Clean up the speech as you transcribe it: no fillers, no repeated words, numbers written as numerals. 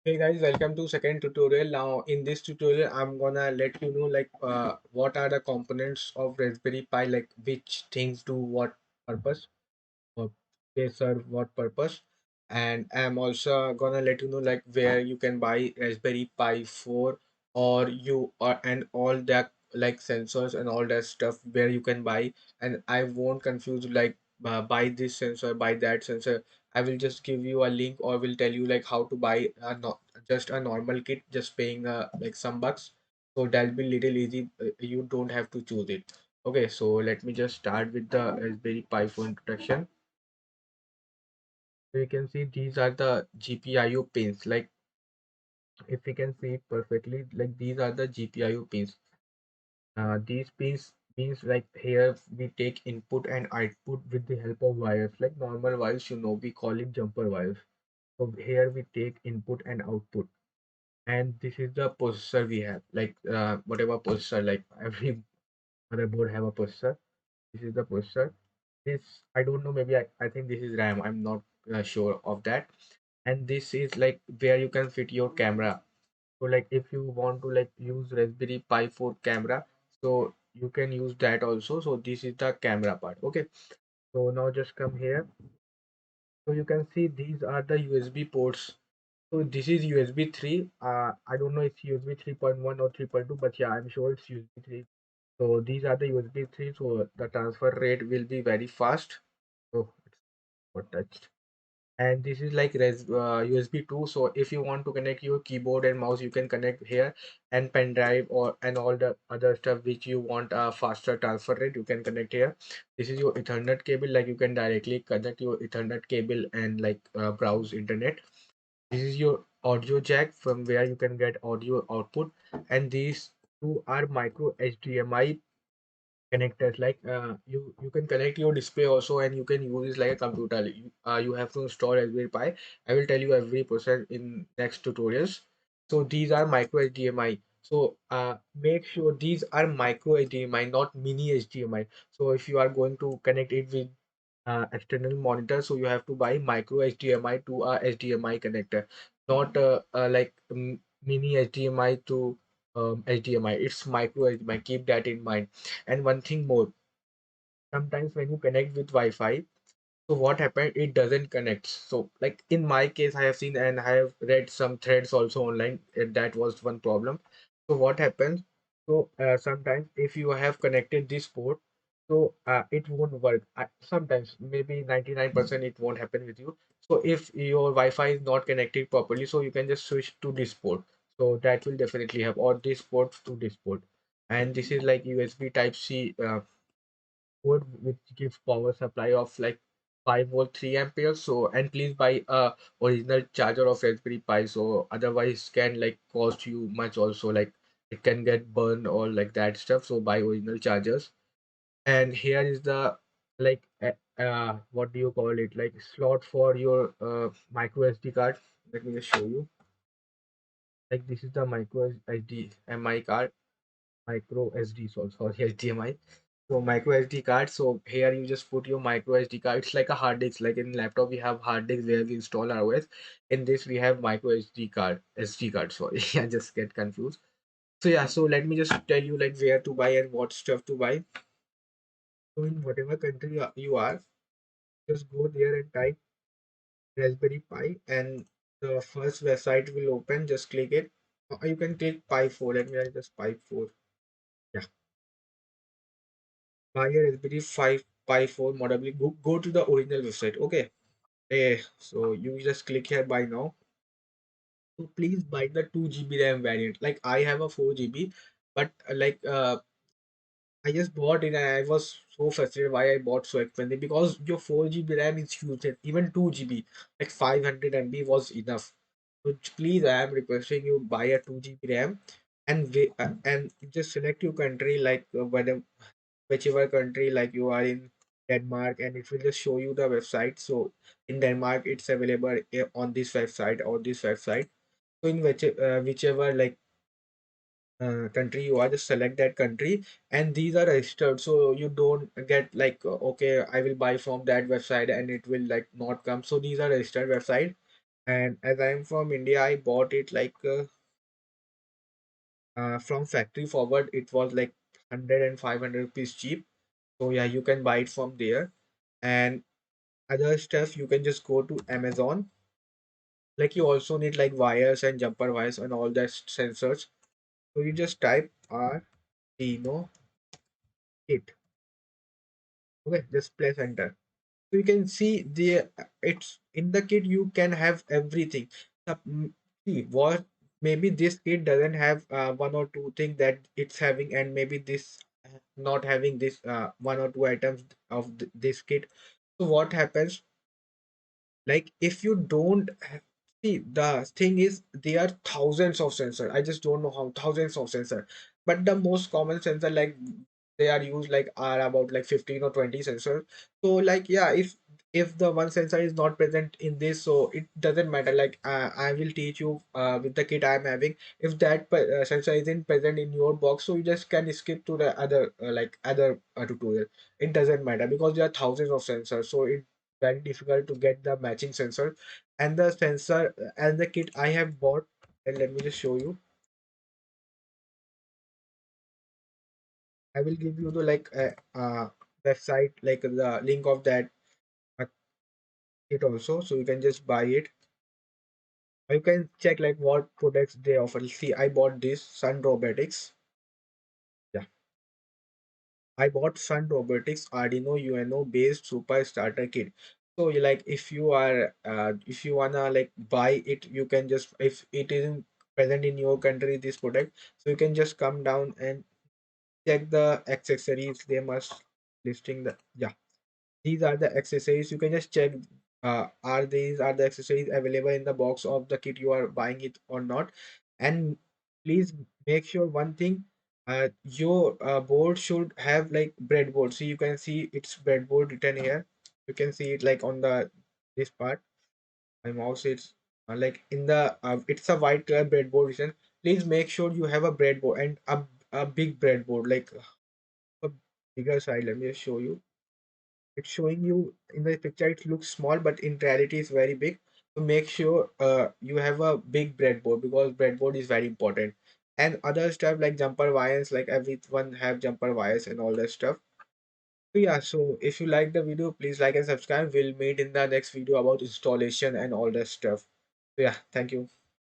Hey guys, welcome to second tutorial. Now in this tutorial, I'm gonna let you know what are the components of Raspberry Pi, like which things do what purpose or they serve what purpose. And I'm also gonna let you know like where you can buy Raspberry Pi 4 or you or and all that like sensors and all that stuff where you can buy. And I won't confuse you like buy this sensor, buy that sensor. I will just give you a link or will tell you like how to buy not just a normal kit, just paying like some bucks. So that'll be little easy. You don't have to choose it. Okay, so let me just start with the Raspberry Pi 4 introduction. So you can see these are the GPIO pins. Like if you can see it perfectly, like these are the GPIO pins. These pins means like here we take input and output with the help of wires. Like normal wires, we call it jumper wires. So here we take input and output. And this is the processor we have. Like whatever processor, like every motherboard have a processor. This is the processor. This I don't know. Maybe I think this is RAM. I'm not sure of that. And this is like where you can fit your camera. So like if you want to like use Raspberry Pi 4 camera, so you can use that also. So this is the camera part. Okay, so now just come here. So you can see these are the USB ports. So this is USB 3. I don't know if it's USB 3.1 or 3.2, but yeah, I'm sure it's USB 3. So these are the USB 3. So the transfer rate will be very fast. So it's got touched. And this is like USB 2. So if you want to connect your keyboard and mouse, you can connect here, and pen drive or and all the other stuff which you want a faster transfer rate, you can connect here. This is your Ethernet cable, like you can directly connect your Ethernet cable and like browse internet. This is your audio jack from where you can get audio output, and these two are micro HDMI connectors. Like you can connect your display also, and you can use it like a computer. You have to install Raspberry Pi. I will tell you every process in next tutorials. So these are micro HDMI. So make sure these are micro HDMI, not mini HDMI. So if you are going to connect it with external monitor, so you have to buy micro HDMI to a HDMI connector, not mini HDMI to HDMI. It's micro HDMI. Keep that in mind. And one thing more, sometimes when you connect with Wi-Fi, so what happened? It doesn't connect. So like in my case, I have seen and I have read some threads also online. That was one problem. So what happens? So sometimes if you have connected this port, so it won't work. Sometimes maybe 99% it won't happen with you. So if your Wi-Fi is not connected properly, so you can just switch to this port. So that will definitely have, or this port to this port. And this is like USB Type C board which gives power supply of like 5 volt 3 amperes. So and please buy a original charger of Raspberry Pi, so otherwise can like cost you much also, like it can get burned or like that stuff. So buy original chargers. And here is the like what do you call it, like slot for your micro SD card. Let me just show you. Like this is the micro HDMI card, micro SD, so sorry, HDMI. So micro SD card. So here you just put your micro SD card. It's like a hard disk. Like in laptop, we have hard disk where we install our OS. In this, we have micro SD card. SD card. Sorry, I just get confused. So yeah. So let me just tell you like where to buy and what stuff to buy. So in whatever country you are, just go there and type Raspberry Pi, and the first website will open. Just click it. You can click Pi 4. Let me write just Pi 4. Yeah. Buy a Raspberry 5 Pi 4 model. Go to the original website. Okay. So you just click here buy now. So please buy the 2 GB RAM variant. Like I have a 4 GB, but I just bought it and I was so frustrated why I bought so expensive, because your 4 GB RAM is huge. And even 2 GB, like 500 MB was enough. So please, I am requesting you buy a 2 GB RAM, and just select your country, like whichever country like you are in, Denmark, and it will just show you the website. So in Denmark it's available on this website or this website. So in whichever like country you are, just select that country, and these are registered, so you don't get like okay, I will buy from that website and it will like not come. So these are registered website, And as I am from India, I bought it like from factory forward. It was like 100 and 500 rupees cheap. So yeah, you can buy it from there. And other stuff, you can just go to Amazon. Like you also need like wires and jumper wires and all that sensors. So you just type Arduino kit. Okay, just press enter. So you can see the it's in the kit. You can have everything. See what, maybe this kit doesn't have one or two things that it's having, and maybe this not having this one or two items of this kit. So what happens, like if you don't see, the thing is there are thousands of sensor. I just don't know how thousands of sensor, but the most common sensor like they are used like are about like 15 or 20 sensors. So like yeah, if the one sensor is not present in this, so it doesn't matter. Like I will teach you with the kit I'm having. If that sensor isn't present in your box, so you just can skip to the other like other tutorial. It doesn't matter because there are thousands of sensors, so it very difficult to get the matching sensor. And the sensor and the kit I have bought, and let me just show you. I will give you the like website, like the link of that uh, kit also, so you can just buy it. Or you can check like what products they offer. See, I bought this Sun Robotics. Yeah, I bought Sun Robotics Arduino UNO based super starter kit. So like if you wanna like buy it, you can just, if it isn't present in your country this product, so you can just come down and check the accessories. They must listing the, yeah, these are the accessories. You can just check are these are the accessories available in the box of the kit you are buying it or not. And please make sure one thing, your board should have like breadboard. So you can see it's breadboard written here. You can see it like on the this part. My mouse is like in the it's a white color breadboard written. Please make sure you have a breadboard and a big breadboard, like a bigger side. Let me just show you. It's showing you in the picture it looks small, but in reality it's very big. So make sure you have a big breadboard, because breadboard is very important. And other stuff like jumper wires, like everyone have jumper wires and all that stuff. So yeah, so if you like the video, please like and subscribe. We'll meet in the next video about installation and all that stuff. So yeah, thank you.